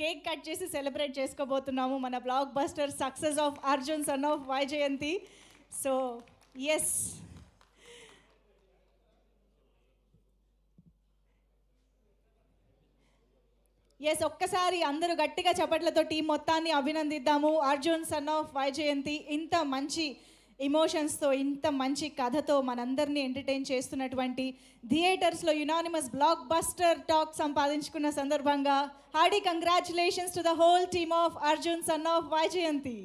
Cake cut చేసి celebrate చేసుకోబోతున్నాము మన blockbuster success of Arjun son of Vyjayanthi. So yes, ఒక్కసారి అందరూ గట్టిగా చప్పట్లతో టీం మొత్తాన్ని అభినందిద్దాము. అర్జున్ సన్ ఆఫ్ వైజయంతి ఇంత మంచి ఎమోషన్స్తో, ఇంత మంచి కథతో మనందరినీ ఎంటర్టైన్ చేస్తున్నటువంటి, థియేటర్స్లో యునానిమస్ బ్లాక్ బస్టర్ టాక్ సంపాదించుకున్న సందర్భంగా hearty congratulations to the whole team of Arjun son of Vyjayanthi.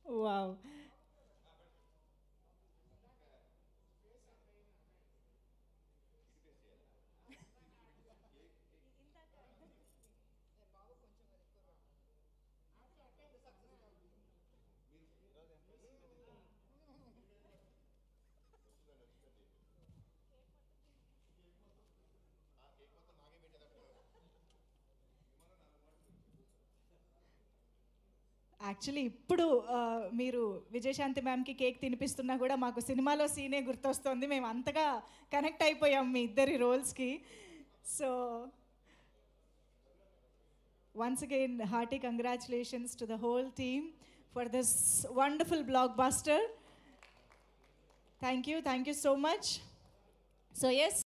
Wow, actually ఇప్పుడు మీరు విజయశాంతి మ్యామ్కి కేక్ తినిపిస్తున్నా కూడా మాకు సినిమాలో సీనే గుర్తొస్తుంది. మేము అంతగా కనెక్ట్ అయిపోయాం మీ ఇద్దరి రోల్స్కి. So once again, hearty congratulations to the whole team for this wonderful blockbuster. Thank you so much. So yes,